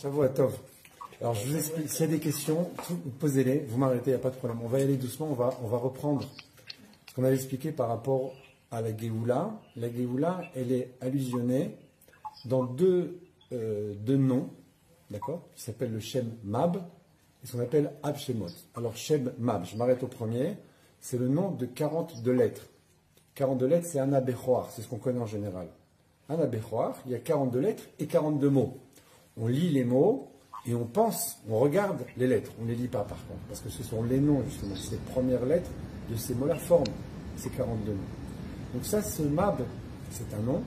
Shavuot Tov. Alors je vous explique, s'il y a des questions, posez-les, vous m'arrêtez, il n'y a pas de problème. On va y aller doucement, on va reprendre ce qu'on avait expliqué par rapport à la Géoula. La Géoula, elle est allusionnée dans deux noms, d'accord, qui s'appellent le Shem Mab et ce qu'on appelle Ab Shemot. Alors Shem Mab, je m'arrête au premier, c'est le nom de 42 lettres. 42 lettres, c'est Ana Bechoar, c'est ce qu'on connaît en général. Ana Bechoar, il y a 42 lettres et 42 mots. On lit les mots et on pense, on regarde les lettres. On ne les lit pas par contre, parce que ce sont les noms justement. Ces premières lettres de ces mots-là forment ces 42 noms. Donc ça, ce Mab, c'est un nom.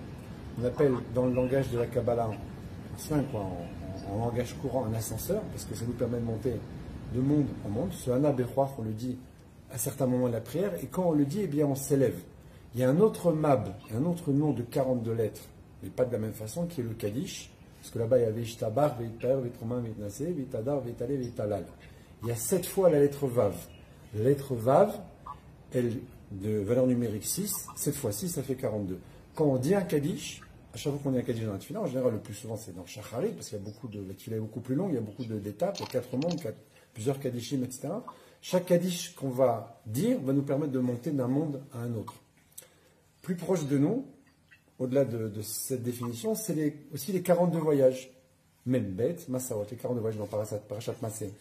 On appelle dans le langage de la Kabbalah, en langage courant, un ascenseur, parce que ça nous permet de monter de monde en monde. Ce Ana Bechoar, on le dit à certains moments de la prière, et quand on le dit, eh bien on s'élève. Il y a un autre Mab, un autre nom de 42 lettres, mais pas de la même façon, qui est le Kaddish, parce que là-bas il y avait Ishtabar, Veitaer, Veitromain, Veitnase, Veitadar, Veitale, Veitalal. Il y a 7 fois la lettre Vav. La lettre Vav, elle, de valeur numérique 6, 7 fois 6, ça fait 42. Quand on dit un Kaddish, à chaque fois qu'on dit un Kaddish dans la Tefila, en général le plus souvent c'est dans Shacharit, parce qu'il y a beaucoup de, la Tefila est beaucoup plus longue, il y a beaucoup d'étapes, il y a 4 mondes, plusieurs Kaddishim, etc. Chaque Kaddish qu'on va dire va nous permettre de monter d'un monde à un autre. Plus proche de nous, au-delà de cette définition, c'est aussi les 42 voyages. Même bête, Massaot, les 42 voyages dans Parashat Massé.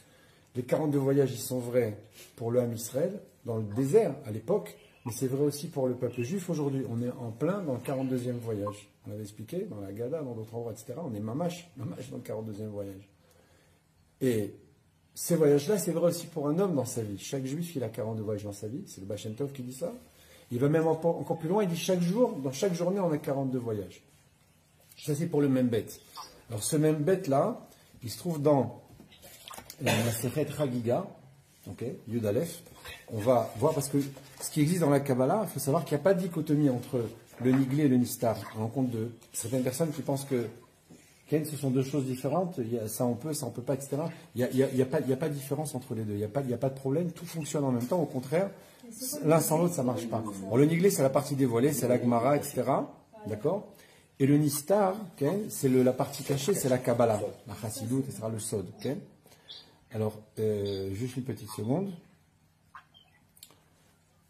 Les 42 voyages, ils sont vrais pour le Ham Israël, dans le désert à l'époque, mais c'est vrai aussi pour le peuple juif aujourd'hui. On est en plein dans le 42e voyage. On l'avait expliqué dans la Gada, dans d'autres endroits, etc. On est mamash dans le 42e voyage. Et ces voyages-là, c'est vrai aussi pour un homme dans sa vie. Chaque juif, il a 42 voyages dans sa vie. C'est le Baal Shem Tov qui dit ça. Il va même encore plus loin, il dit chaque jour, dans chaque journée, on a 42 voyages. Ça, c'est pour le même bête. Alors, ce même bête-là, il se trouve dans la Masechet Chagiga, Yud Aleph. On va voir, parce que ce qui existe dans la Kabbalah, il faut savoir qu'il n'y a pas de dichotomie entre le Nigli et le Nistar. On rencontre de certaines personnes qui pensent que ce sont deux choses différentes, ça on peut pas, etc. Il n'y a pas de différence entre les deux, il n'y a pas de problème, tout fonctionne en même temps, au contraire, l'un sans l'autre ça ne marche pas. Alors, le Niglé c'est la partie dévoilée, c'est la Gemara, etc. D'accord. Et le Nistar, c'est la partie cachée, c'est la Kabbalah, la Chassidut, etc., le Sod. Alors, juste une petite seconde.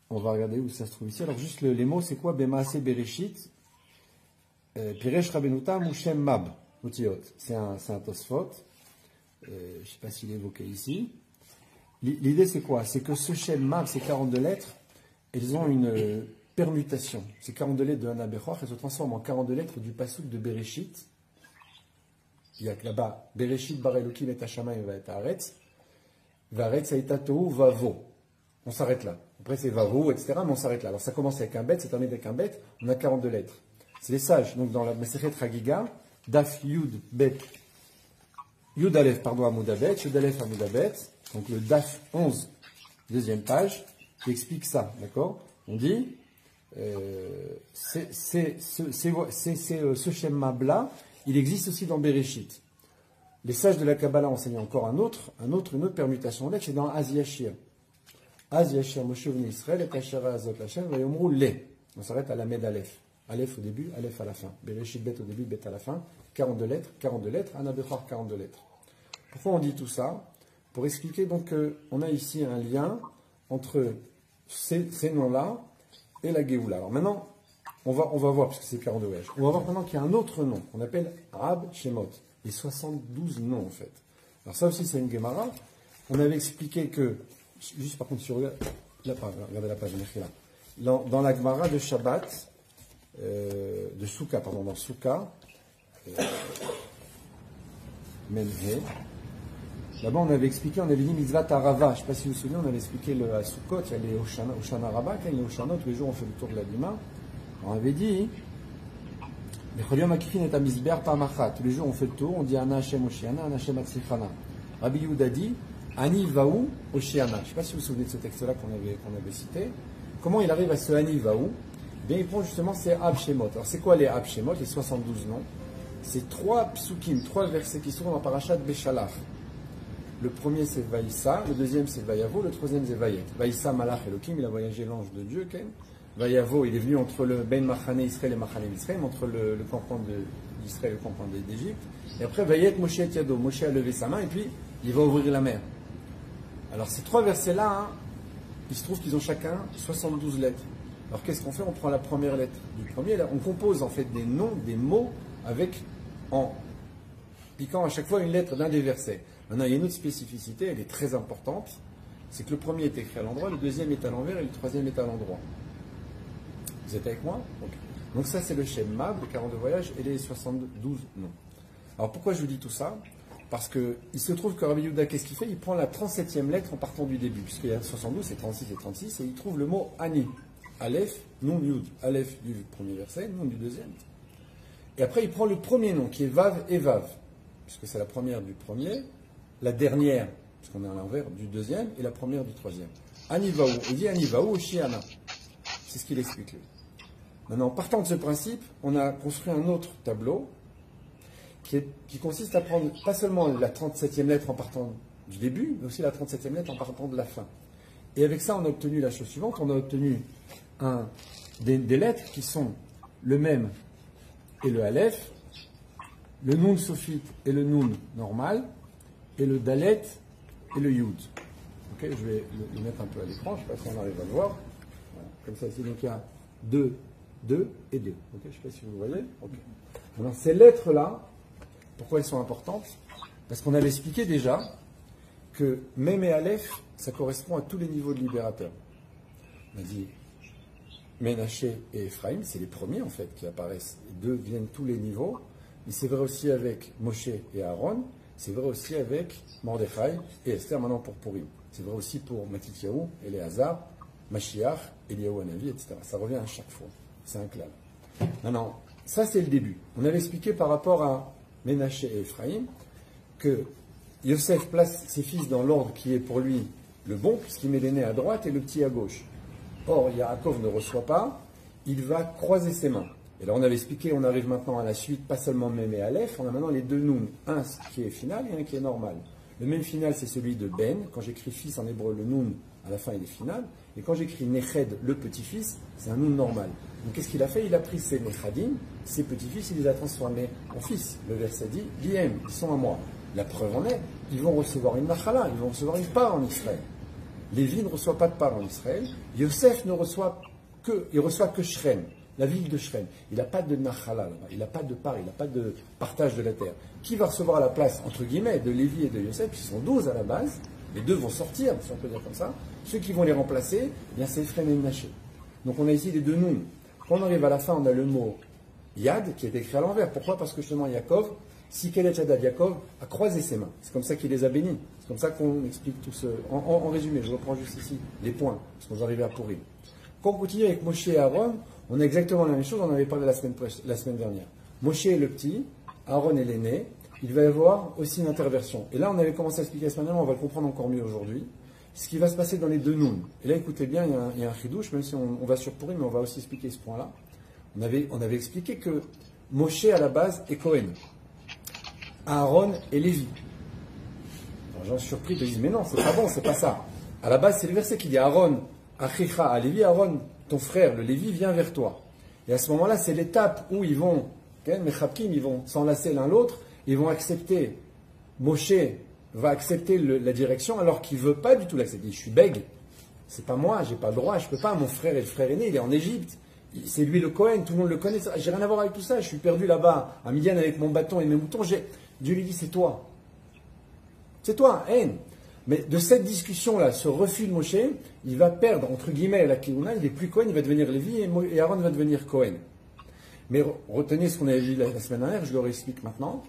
On va regarder où ça se trouve ici. Alors, juste les mots, c'est quoi? Bemaase Bereshit, Piresh Rabenuta, Mushem Mab. C'est un Tosfot. Je ne sais pas s'il est évoqué ici. L'idée, c'est quoi? C'est que ce Shem Mab, ces 42 lettres, elles ont une permutation. Ces 42 lettres de Ana Bechoar, elles se transforment en 42 lettres du pasuk de Bereshit. Il y a là-bas, Bereshit bar Elokim et Hashamayim va être Haaretz. Vaaretz haïta tohu vavo. On s'arrête là. Après, c'est vavo, etc. Mais on s'arrête là. Alors, ça commence avec un bet, ça termine avec un bet. On a 42 lettres. C'est les sages. Donc, dans la Masechet Chagiga, Daf Yud Bet, Yud Aleph, Amoud Abet, Yud Aleph Amoud Abet, donc le Daf 11, deuxième page, qui explique ça, d'accord? On dit, ce schéma-là, il existe aussi dans Bereshit. Les sages de la Kabbalah enseignent encore une autre permutation de lettres, c'est dans Az Yashir. Az Yashir Moshe v'nei Israël et Kashara Azot Lashem vayomru le. On s'arrête à la Med Aleph. Aleph au début, Aleph à la fin. Bereshit Bet au début, Bet à la fin. 42 lettres, Ana Bechoar 42 lettres. Pourquoi on dit tout ça? Pour expliquer donc qu'on a ici un lien entre ces noms-là et la Géoula. Alors maintenant, on va voir, puisque c'est 42 voyages, on va voir maintenant qu'il y a un autre nom qu'on appelle Ab Shemot. Les 72 noms en fait. Alors ça aussi c'est une Gemara. On avait expliqué que, juste par contre si vous regardez la page, dans la Gemara de Shabbat, de Souka, pardon, dans Souka, Menhe, là-bas on avait expliqué, on avait dit Mitzvat Arava, je ne sais pas si vous vous souvenez, on avait expliqué à Sukkot, il y a les Oshana Rabba, quand il y a les Oshana, tous les jours on fait le tour de la Lima, on avait dit, tous les jours on fait le tour, on dit Ana Hashem Oshiana, Ana Hashem Atzifana. Rabbi Yehuda dit, Ani Vaou Oshiana. Je ne sais pas si vous vous souvenez de ce texte-là qu'on avait cité. Comment il arrive à ce Ani Vaou? Bien, il prend justement ces Ab Shemot. Alors, c'est quoi les Ab Shemot, les 72 noms? C'est 3 psukim, 3 versets qui se trouvent dans Parashat Beshalach. Le premier, c'est Vaïssa, le deuxième, c'est Vayavo, le troisième, c'est Vayet. Vaïssa, Malach Elohim, il a voyagé l'ange de Dieu, Vayavo, il est venu entre le Ben Machane Israël et Machane Israël, entre le campement d'Israël et le campement d'Égypte. Et après, Vayet Moshe et Yado, Moshe a levé sa main et puis il va ouvrir la mer. Alors ces trois versets-là, hein, il se trouve qu'ils ont chacun 72 lettres. Alors qu'est-ce qu'on fait? On prend la première lettre du premier, on compose en fait des noms, des mots, en piquant à chaque fois une lettre d'un des versets. Maintenant, il y a une autre spécificité, elle est très importante, c'est que le premier est écrit à l'endroit, le deuxième est à l'envers et le troisième est à l'endroit. Vous êtes avec moi? Donc ça, c'est le Shema, le 42 voyages et les 72 noms. Alors pourquoi je vous dis tout ça? Parce qu'il se trouve que Rabbi Yehuda, qu'est-ce qu'il fait? Il prend la 37e lettre en partant du début, puisqu'il y a 72, c'est 36 et 36, et il trouve le mot Ani. Aleph, Nun, Yud. Aleph du premier verset, Nun du deuxième. Et après, il prend le premier nom, qui est Vav et Vav, puisque c'est la première du premier, la dernière, puisqu'on est à l'envers, du deuxième, et la première du troisième. Anivaou. Il dit Anivaou ou Shiana. C'est ce qu'il explique lui. Maintenant, partant de ce principe, on a construit un autre tableau qui consiste à prendre pas seulement la 37e lettre en partant du début, mais aussi la 37e lettre en partant de la fin. Et avec ça, on a obtenu la chose suivante, on a obtenu des lettres qui sont le Mem et le Aleph, le Nun sophite et le Nun normal, et le Dalet et le Yud. Okay, je vais le mettre un peu à l'écran, je ne sais pas si on arrive à le voir. Voilà, comme ça ici, donc il y a 2, 2 et 2. Okay, je ne sais pas si vous voyez. Okay. Alors, ces lettres-là, pourquoi elles sont importantes? Parce qu'on avait expliqué déjà que Mem et Aleph, ça correspond à tous les niveaux de libérateurs. On a dit Ménaché et Ephraim, c'est les premiers en fait qui apparaissent. Les deux viennent tous les niveaux. Mais c'est vrai aussi avec Moshe et Aaron. C'est vrai aussi avec Mordechai et Esther maintenant pour Purim. C'est vrai aussi pour Matityahu, Éléazar, Mashiach, Eliyahu Hanavi, etc. Ça revient à chaque fois. C'est un clan. Non, ça c'est le début. On avait expliqué par rapport à Ménaché et Ephraim que Yosef place ses fils dans l'ordre qui est pour lui le bon, puisqu'il met l'aîné à droite et le petit à gauche. Or, Yaakov ne reçoit pas, il va croiser ses mains. Et là, on avait expliqué, on arrive maintenant à la suite, pas seulement Mem et Aleph, on a maintenant les deux Nun, un qui est final et un qui est normal. Le Mem final, c'est celui de Ben. Quand j'écris fils en hébreu, le Nun, à la fin, il est final. Et quand j'écris Neched, le petit-fils, c'est un Nun normal. Donc, qu'est-ce qu'il a fait? Il a pris ses Nechadim, ses petits-fils, il les a transformés en fils. Le verset dit, Liem, ils sont à moi. La preuve en est, ils vont recevoir une Nachala, ils vont recevoir une part en Israël. Lévi ne reçoit pas de part en Israël. Yosef ne reçoit que Shrem, la ville de Shrem. Il n'a pas de Nachala là-bas, il n'a pas de part, il n'a pas de partage de la terre. Qui va recevoir la place, entre guillemets, de Lévi et de Yosef, qui sont 12 à la base, les deux vont sortir, si on peut dire comme ça. Ceux qui vont les remplacer, eh bien c'est Ephraim et Menaché. Donc on a ici les deux noms. Quand on arrive à la fin, on a le mot Yad, qui est écrit à l'envers. Pourquoi? Parce que justement Yaakov, si Kelet Yadav Yaakov a croisé ses mains. C'est comme ça qu'il les a bénis. C'est comme ça qu'on explique tout ce... En résumé, je reprends juste ici les points, parce qu'on va arriver à Purim. Quand on continue avec Moshe et Aaron, on a exactement la même chose, on en avait parlé la semaine dernière. Moshe est le petit, Aaron est l'aîné, il va y avoir aussi une interversion. Et là, on avait commencé à expliquer la semaine dernière, on va le comprendre encore mieux aujourd'hui, ce qui va se passer dans les deux Noun. Et là, écoutez bien, il y a un chidouche, même si on va sur Purim, mais on va aussi expliquer ce point-là. On avait expliqué que Moshe, à la base, est Cohen. Aaron et Lévi. Les gens surpris te disent, mais non, c'est pas bon, c'est pas ça. À la base, c'est le verset qui dit Aaron, Achicha, à Lévi, Aaron, ton frère, le Lévi, vient vers toi. Et à ce moment-là, c'est l'étape où ils vont, Mechabkim, ils vont s'enlacer l'un l'autre, ils vont accepter, Moshe va accepter la direction alors qu'il ne veut pas du tout l'accepter. Je suis bègue, c'est pas moi, j'ai pas le droit, je peux pas, mon frère est le frère aîné, il est en Égypte. C'est lui le Cohen, tout le monde le connaît, j'ai rien à voir avec tout ça, je suis perdu là-bas, à Midian avec mon bâton et mes moutons, Dieu lui dit, c'est toi. C'est toi, haine. Mais de cette discussion-là, ce refus de Moshe, il va perdre, entre guillemets, la Kihuna, il n'est plus Cohen, il va devenir Lévi et Aaron va devenir Cohen. Mais retenez ce qu'on avait vu la semaine dernière, je le réexplique maintenant.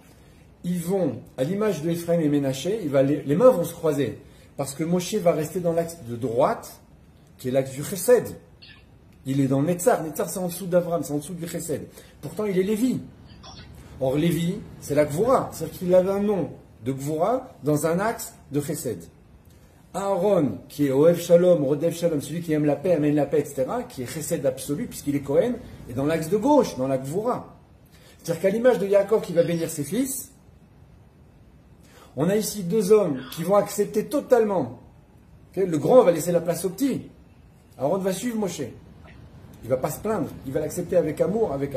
Ils vont, à l'image de Ephraim et Ménaché, les mains vont se croiser. Parce que Moshe va rester dans l'axe de droite, qui est l'axe du Chesed. Il est dans Netzar. Netzar, c'est en dessous d'Avram, c'est en dessous du Chesed. Pourtant, il est Lévi. Or, Lévi, c'est la Gvura. C'est-à-dire qu'il avait un nom de Gvura dans un axe de Chesed. Aaron, qui est Oev Shalom, Rodev Shalom, celui qui aime la paix, amène la paix, etc., qui est Chesed absolu, puisqu'il est Cohen, est dans l'axe de gauche, dans la Gvura. C'est-à-dire qu'à l'image de Yaakov qui va bénir ses fils, on a ici deux hommes qui vont accepter totalement. Le grand va laisser la place au petit. Aaron va suivre Moshe. Il ne va pas se plaindre, il va l'accepter avec amour, avec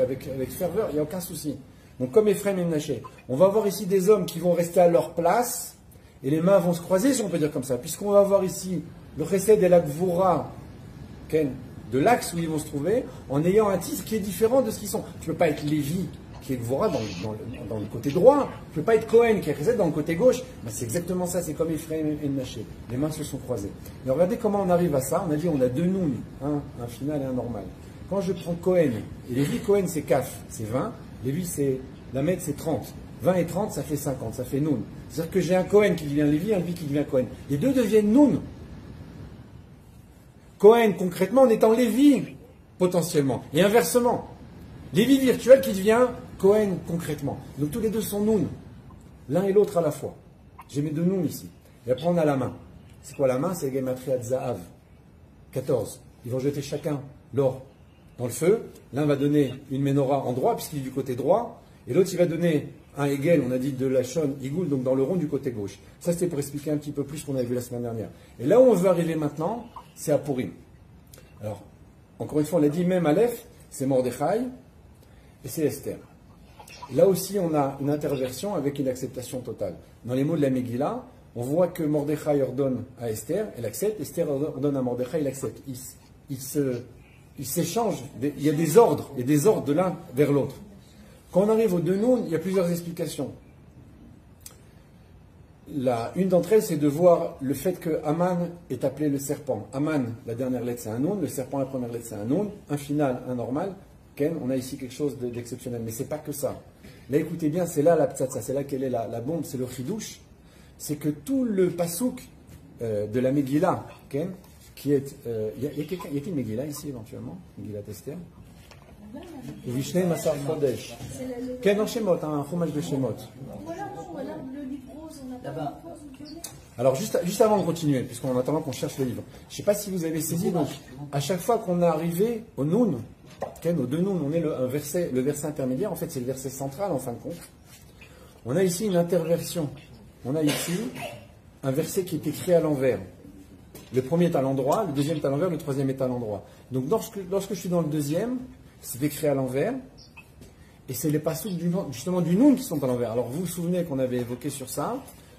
ferveur, il n'y a aucun souci. Donc comme Ephraim et Menaché, on va avoir ici des hommes qui vont rester à leur place, et les mains vont se croiser, si on peut dire comme ça, puisqu'on va avoir ici le Chesed et la Gvura, de l'axe où ils vont se trouver, en ayant un titre qui est différent de ce qu'ils sont. Tu ne peux pas être Lévi, qui est Gvura dans le côté droit, tu ne peux pas être Cohen, qui est Chesed dans le côté gauche. Ben, c'est exactement ça, c'est comme Ephraim et Menaché. Les mains se sont croisées. Et regardez comment on arrive à ça. On a dit on a deux nouns, un final et un normal. Quand je prends Cohen, et Lévi, Cohen c'est Kaf, c'est 20, Lévi c'est Lamed c'est 30. 20 et 30, ça fait 50, ça fait Noun. C'est-à-dire que j'ai un Cohen qui devient Lévi, un Lévi qui devient Cohen. Les deux deviennent Noun. Cohen, concrètement, en étant Lévi, potentiellement. Et inversement. Lévi virtuel qui devient Cohen, concrètement. Donc tous les deux sont Noun. L'un et l'autre à la fois. J'ai mes deux Noun ici. Et après, on a la main. C'est quoi la main? C'est la Gematria de Zahav. 14. Ils vont jeter chacun l'or dans le feu. L'un va donner une menorah en droit, puisqu'il est du côté droit. Et l'autre, il va donner un Hegel, on a dit de la Shon, Igoul, donc dans le rond du côté gauche. Ça, c'était pour expliquer un petit peu plus ce qu'on avait vu la semaine dernière. Et là où on veut arriver maintenant, c'est à Purim. Alors, encore une fois, on l'a dit, même Aleph, c'est Mordechai et c'est Esther. Là aussi, on a une interversion avec une acceptation totale. Dans les mots de la Megillah, on voit que Mordechai ordonne à Esther, elle accepte, Esther ordonne à Mordechai, il accepte. Ils s'échangent, il y a des ordres de l'un vers l'autre. Quand on arrive aux deux noms, il y a plusieurs explications. Une d'entre elles, c'est de voir le fait que Aman est appelé le serpent. Aman, la dernière lettre, c'est un noun. Le serpent, la première lettre, c'est un noun. Un final, un normal. Ken, on a ici quelque chose d'exceptionnel. Mais c'est pas que ça. Là, écoutez bien, c'est là la ptsatsa, c'est là qu'elle est la bombe, c'est le chidouche. C'est que tout le pasouk de la Megillah, Ken, qui est... y a-t-il une Megillah ici, éventuellement? Megillah Esther? Vishnei Masar Chodesh. Ken, en Shemot, un fromage de Shemot. Alors, juste avant de continuer, puisqu'on attend qu'on cherche le livre, je ne sais pas si vous avez saisi, donc, à chaque fois qu'on est arrivé au Noun, aux deux Noun, on est le verset intermédiaire, en fait, c'est le verset central, en fin de compte. On a ici une interversion. On a ici un verset qui est écrit à l'envers. Le premier est à l'endroit, le deuxième est à l'envers, le troisième est à l'endroit. Donc, lorsque je suis dans le deuxième, c'est écrit à l'envers. Et c'est les passages justement du Noun qui sont à l'envers. Alors vous vous souvenez qu'on avait évoqué sur ça,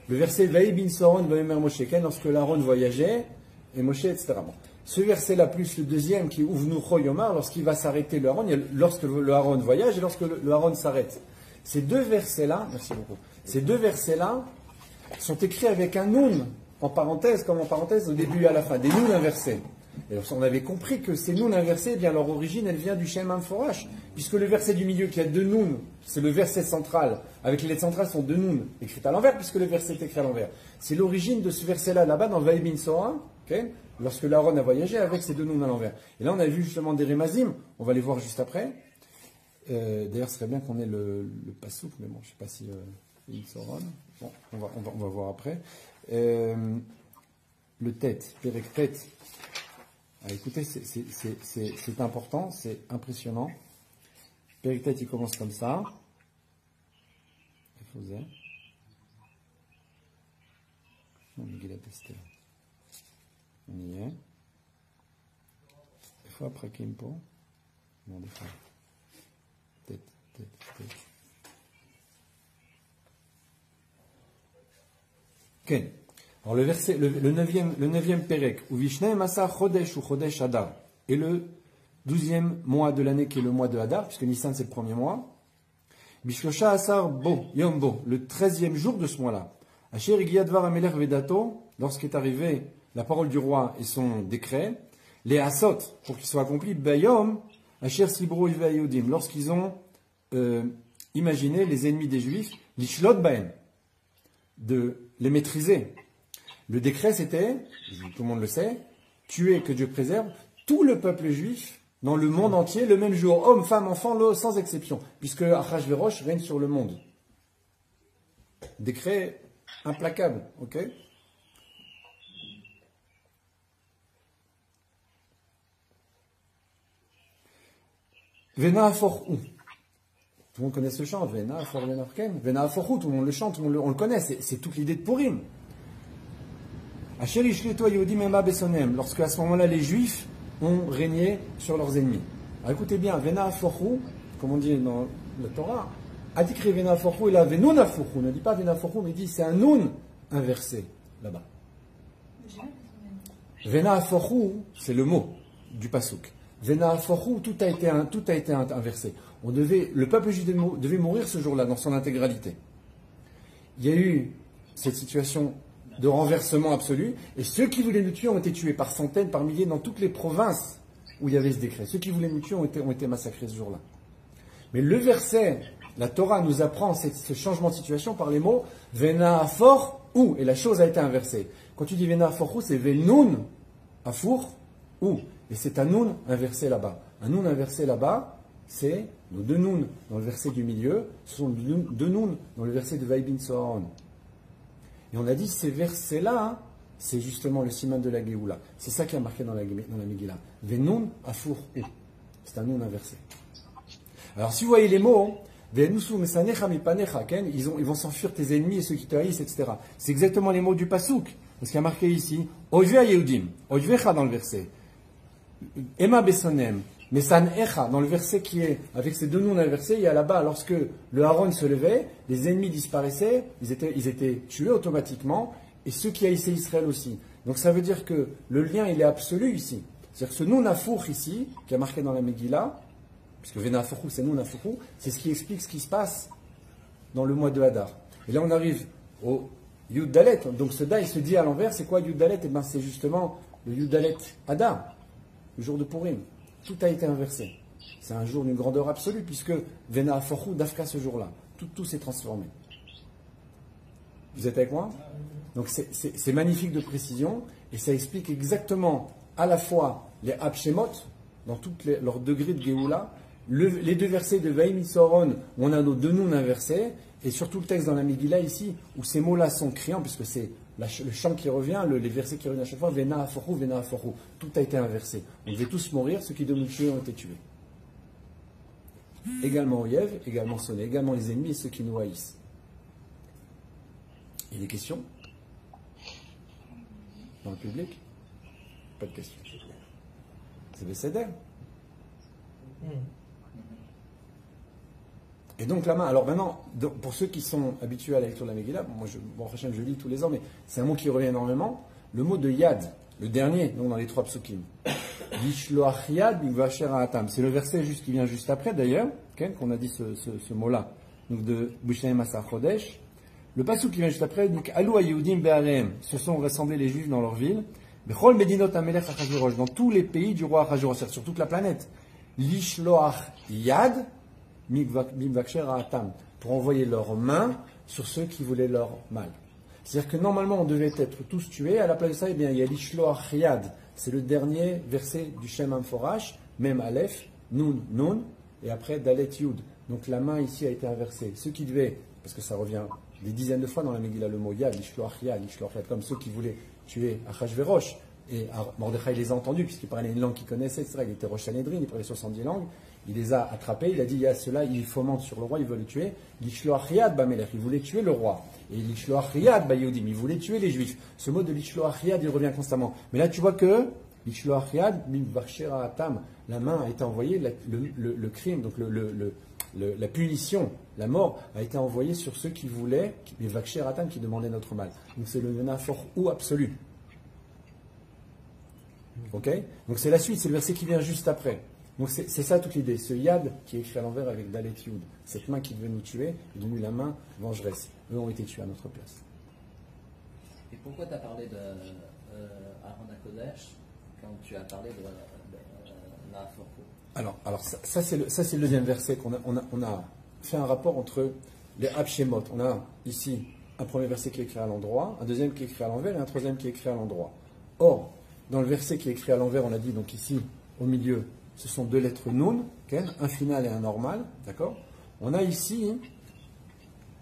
le verset Vaï bin Soron, Vaïmer Moshe, lorsque l'Aaron voyageait, et Moshe, etc. Bon. Ce verset-là, plus le deuxième qui ouvre Noucho Yomar, lorsqu'il va s'arrêter le Aaron, lorsque le Aaron voyage et lorsque le Aaron s'arrête. Ces deux versets-là, merci beaucoup, ces deux versets-là sont écrits avec un Noun, en parenthèse, comme en parenthèse, au début et à la fin, des Noun inversés. Et on avait compris que ces Noun inversés, eh bien leur origine, elle vient du Shem Amforash, puisque le verset du milieu qui a deux Noun, c'est le verset central, avec les lettres centrales sont deux Noun écrites à l'envers, puisque le verset est écrit à l'envers. C'est l'origine de ce verset-là, là-bas, dans Vaï bin Sora, lorsque l'Aaron a voyagé avec ces deux Noun à l'envers. Et là, on a vu justement des Remazim, on va les voir juste après. D'ailleurs, ce serait bien qu'on ait le Passouk, mais bon, je ne sais pas si bin Sora. Bon, on va voir après. Le tête, Pérec tête. Alors, écoutez, c'est important, c'est impressionnant. Périctète, il commence comme ça. On y est. Des fois après Kimpo. Non, des fois. Tête. Ok. Alors le verset, le neuvième Pérec, ou Vishnei Masa Chodesh ou Chodesh Adar, et le 12e mois de l'année qui est le mois de Hadar, puisque Nissan c'est le premier mois. Bishlosha Asar Bo, Yom Bo, le 13e jour de ce mois-là. Asher Igiadvar Amelech Vedato, lorsqu'est arrivé la parole du roi et son décret, les Asot, pour qu'il soit accompli, Bayom, Asher Sibro Iva Yehudim, lorsqu'ils ont imaginé les ennemis des Juifs, l'Ishlot Baen, de les maîtriser. Le décret, c'était, tout le monde le sait, tuer, que Dieu préserve, tout le peuple juif dans le monde entier, le même jour, hommes, femmes, enfants, sans exception, puisque Achashverosh règne sur le monde. Décret implacable, ok? Vena Aforhu. Tout le monde connaît ce chant, Vena Afor Venorken. Vena Aforhu, tout le monde le chante, on le connaît, c'est toute l'idée de Purim. Lorsque à ce moment-là les Juifs ont régné sur leurs ennemis. Alors écoutez bien, Vena Aforhu, comme on dit dans la Torah, a dit Vena Aforhu et là Venun Aforhu. On ne dit pas Vena Aforhu, mais il dit c'est un nun inversé là-bas. Vena Aforhu, c'est le mot du pasuk. Vena Aforhu, tout a été inversé. Le peuple juif devait mourir ce jour-là dans son intégralité. Il y a eu cette situation de renversement absolu, et ceux qui voulaient nous tuer ont été tués par centaines, par milliers dans toutes les provinces où il y avait ce décret. Ceux qui voulaient nous tuer ont été massacrés ce jour-là. Mais le verset, la Torah nous apprend ce changement de situation par les mots Vena Afor ou, et la chose a été inversée. Quand tu dis Vena Afor ou, c'est Venun Afour ou, et c'est un nun inversé là-bas. Un nun inversé là-bas, c'est nos deux nun dans le verset du milieu, ce sont deux nun dans le verset de Vaibin Soharon. Et on a dit, ces versets-là, c'est justement le siman de la Géoula. C'est ça qui est marqué dans la Megillah. Venun afour ou. C'est un nun inversé. Alors, si vous voyez les mots, ils vont s'enfuir tes ennemis et ceux qui te haïssent, etc. C'est exactement les mots du Pasuk. Parce qu'il y a marqué ici, Ojvea Yehudim, Ojvecha dans le verset. Ema Besonem, Mesan Echa, dans le verset qui est, avec ces deux noms inversés, il y a là-bas, lorsque le Haron se levait, les ennemis disparaissaient, ils étaient tués automatiquement, et ceux qui haïssaient Israël aussi. Donc ça veut dire que le lien, il est absolu ici. C'est-à-dire que ce Nun Afour ici, qui est marqué dans la Megillah, puisque Vena Afourou, c'est Nun Afourou, c'est ce qui explique ce qui se passe dans le mois de Hadar. Et là, on arrive au Yud Dalet. Donc ce Da, il se dit à l'envers, c'est quoi Yud Dalet? Eh bien, c'est justement le Yud Dalet Hadar, le jour de Purim. Tout a été inversé. C'est un jour d'une grandeur absolue, puisque Vena Aforhu, d'Afka ce jour-là, tout s'est transformé. Vous êtes avec moi? Donc c'est magnifique de précision, et ça explique exactement à la fois les Hapshemot, dans tous leurs degrés de Géoula, les deux versets de Vaïm Soron, où on a nos deux noms inversés, et surtout le texte dans la Megillah ici, où ces mots-là sont criants, puisque c'est le chant qui revient, les versets qui reviennent à chaque fois, Vena Aforhu, Vena Aforhu. Tout a été inversé. On devait tous mourir, ceux qui devaient nous tuer ont été tués. Également Oyev, également Sonné, également les ennemis et ceux qui nous haïssent. Il y a des questions dans le public? Pas de questions. C'est Besséder. Et donc la main, alors maintenant, pour ceux qui sont habitués à la lecture de la Megillah, moi je lis tous les ans, mais c'est un mot qui revient énormément, le mot de Yad, le dernier, donc dans les trois psukim. Yishloach Yad Bigvacher Ha'atam. C'est le verset qui vient juste après d'ailleurs, qu'on a dit ce mot-là, donc de B'Shem Asar Chodesh. Le pasuk qui vient juste après dit Alou Yehudim Be'arehem, se sont rassemblés les Juifs dans leur ville, Bechol Medinot Amelech Achashverosh, dans tous les pays du roi Achashverosh, sur toute la planète. Yishloach Yad pour envoyer leurs mains sur ceux qui voulaient leur mal. C'est-à-dire que normalement on devait être tous tués, à la place de ça, eh bien, il y a l'Ishloach Yad, c'est le dernier verset du Shem Amforash, même Aleph, Nun, Nun, et après Dalet Yud. Donc la main ici a été inversée. Ceux qui devaient, parce que ça revient des dizaines de fois dans la Megillah le mot Yad, l'Ishloach Yad, comme ceux qui voulaient tuer Achashverosh, et Mordechai les a entendus, puisqu'il parlait une langue qu'il connaissait, etc. Il était Rosh Sanhedrin, il parlait 70 langues. Il les a attrapés, il a dit, il y a ceux-là, ils fomentent sur le roi, ils veulent le tuer. L'Ishloach Yad Bamelech, il voulait tuer le roi. Et l'Ishloach Yad Bayodim, il voulait tuer les Juifs. Ce mot de l'Ishloach Yad, il revient constamment. Mais là, tu vois que l'Ishloach Yad, Atam, la main a été envoyée, le crime, donc la punition, la mort, a été envoyée sur ceux qui voulaient, les Vaksher Atam, qui demandaient notre mal. Donc c'est le ménaphore ou absolu. Ok? Donc c'est la suite, c'est le verset qui vient juste après. Donc c'est ça toute l'idée. Ce Yad qui est écrit à l'envers avec Dalet Yud, cette main qui devait nous tuer, est devenue la main vengeresse. Eux ont été tués à notre place. Et pourquoi tu as parlé de Aaron HaKodesh quand tu as parlé de la Forco? Alors ça c'est le deuxième verset qu'on on a fait un rapport entre les Hapshemot. On a ici un premier verset qui est écrit à l'endroit, un deuxième qui est écrit à l'envers et un troisième qui est écrit à l'endroit. Or, dans le verset qui est écrit à l'envers, on a dit donc ici, au milieu, ce sont deux lettres nun, un final et un normal, d'accord? On a ici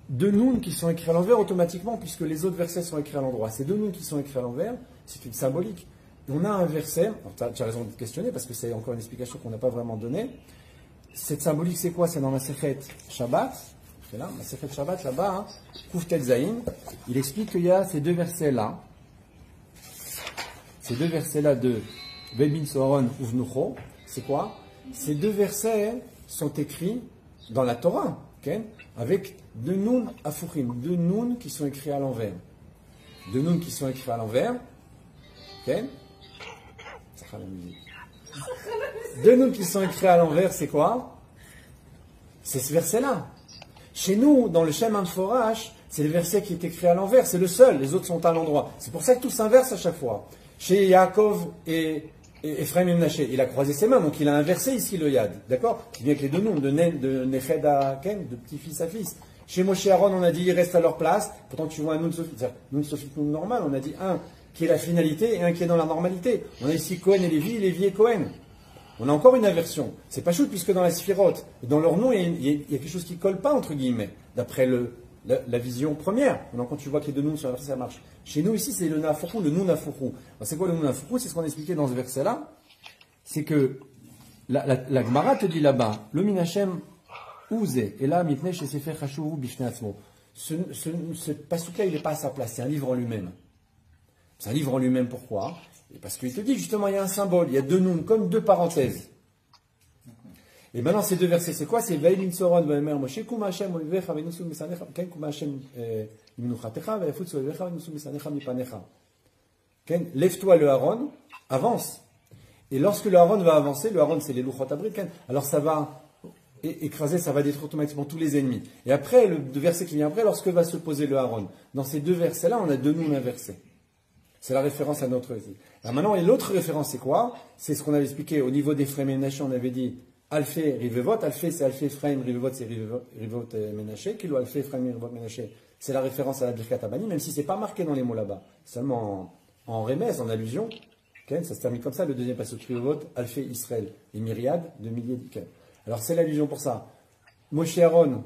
deux nun qui sont écrits à l'envers automatiquement, puisque les autres versets sont écrits à l'endroit. Ces deux nun qui sont écrits à l'envers, c'est une symbolique. Et on a un verset, tu as raison de te questionner, parce que c'est encore une explication qu'on n'a pas vraiment donnée. Cette symbolique, c'est quoi? C'est dans Masechet Shabbat. C'est là, Masechet Shabbat, là-bas, Kuf Tet Zayin. Il explique qu'il y a ces deux versets-là. Ces deux versets-là de Vebin Soharon Uvnucho, c'est quoi? Ces deux versets sont écrits dans la Torah, okay, avec deux nun afuchim, deux nun qui sont écrits à l'envers. Deux nun qui sont écrits à l'envers. Okay. Deux nun qui sont écrits à l'envers, c'est quoi? C'est ce verset-là. Chez nous, dans le Shem Amforash, c'est le verset qui est écrit à l'envers, c'est le seul, les autres sont à l'endroit. C'est pour ça que tout s'inverse à chaque fois. Chez Yaakov et Ephraim et Menaché, il a croisé ses mains, donc il a inversé ici le Yad. D'accord? Qui vient avec les deux noms, de Neched à Ken, de petit-fils à fils. Chez Moshe et Aaron, on a dit ils restent à leur place. Pourtant, tu vois un Nun Sofit, Nun Sofit, Nun normal, on a dit un qui est la finalité et un qui est dans la normalité. On a ici Cohen et Lévi et Cohen. On a encore une inversion. C'est pas chouette puisque dans la Sphirot, dans leur nom, il y a quelque chose qui colle pas, entre guillemets, d'après la vision première. Donc quand tu vois que les deux noms sur la verset, ça marche. Chez nous, ici, c'est le Nafourou, le Nun Nafourou. C'est quoi le Nun Nafourou? C'est ce qu'on a expliqué dans ce verset-là. C'est que la Gemara te dit là-bas, le Minachem Ouzé, et là, Mipnei chez Sefer Chashuvou Bifnei Atzmo. Ce pasuk-là, il n'est pas à sa place, c'est un livre en lui-même. C'est un livre en lui-même, pourquoi? Parce qu'il te dit justement, il y a un symbole, il y a deux noms, comme deux parenthèses. Et maintenant, ces deux versets, c'est quoi? C'est Vaïlin Soron, Vaïmer Moshe, Kuma Hashem, Oivecha, Venusu Misanecha, Ken Kuma Hashem, Imnuchatecha, Vaïfutsu Oivecha, Venusu Misanecha, Mipanecha. Ken, lève-toi le Aaron, avance. Et lorsque le Aaron va avancer, le Aaron c'est les Luchot Abrit, Ken, alors ça va écraser, ça va détruire automatiquement tous les ennemis. Et après, le verset qui vient après, lorsque va se poser le Aaron, dans ces deux versets-là, on a deux noms inversés. C'est la référence à notre vie. Alors maintenant, et l'autre référence, c'est quoi? C'est ce qu'on avait expliqué au niveau d'Ephraim et Menaché, on avait dit Alphé, Rivevot. Alphé, c'est Alphé, Ephraim, Rivevot, c'est Rivevot et Menaché. Kilo, Alphé, Ephraim, Rivevot, Menaché. C'est la référence à la Birkat Abani, même si c'est pas marqué dans les mots là-bas. Seulement en remèze, en allusion. Okay, ça se termine comme ça, le deuxième passage Rivevot, Alphé, Israël, et myriades de milliers d'Ikel. Alors c'est l'allusion pour ça. Moshe Aaron,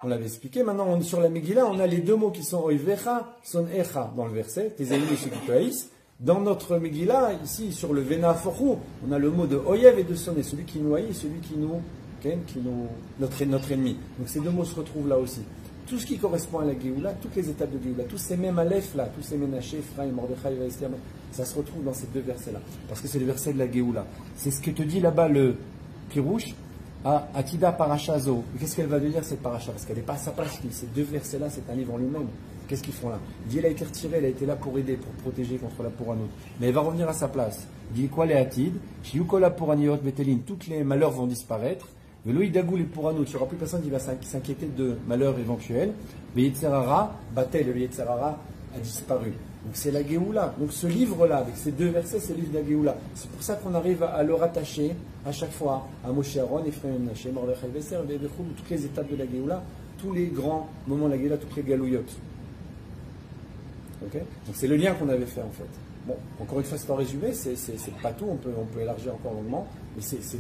on l'avait expliqué. Maintenant, sur la Megillah, on a les deux mots qui sont Oivecha, son Echa dans le verset, tes ennemis ceux qui te haïssent. Dans notre Megillah, ici, sur le Vena Forou, on a le mot de Oyev et de Soné, celui qui nous haït, celui qui nous, notre ennemi. Donc ces deux mots se retrouvent là aussi. Tout ce qui correspond à la Géoula, toutes les étapes de Géoula, tous ces mêmes Aleph là, tous ces Ménaché, Ephraim, Mordechai, Esther, ça se retrouve dans ces deux versets-là. Parce que c'est le verset de la Géoula. C'est ce que te dit là-bas le Pirouche. À Akida Parachazo. Qu'est-ce qu'elle va dire cette paracha? Parce qu'elle n'est pas à sa place. Ces deux versets-là, c'est un livre en lui-même. Qu'est-ce qu'ils font là? Il dit, elle a été retirée, elle a été là pour aider, pour protéger contre la pouranout. Mais elle va revenir à sa place. Il dit quoi les Atid? Shiukola pouraniot betelin, tous les malheurs vont disparaître. Veloï dagou les pouranout, il n'y aura plus personne qui va s'inquiéter de malheurs éventuels. Mais Yetzerara, Batel, le Yetzerara a disparu. Donc c'est la Géoula. Donc ce livre-là, avec ces deux versets, c'est le livre de la Géoula. C'est pour ça qu'on arrive à le rattacher à chaque fois à Moshe Aaron, Ephraim, Menaché, Mordechai, Esther, toutes les étapes de la Géoula, tous les grands moments de la Géoula, toutes les galouillottes. Okay? Donc c'est le lien qu'on avait fait en fait. Bon, encore une fois, c'est en résumé, c'est pas tout, on peut élargir encore longuement, mais c'est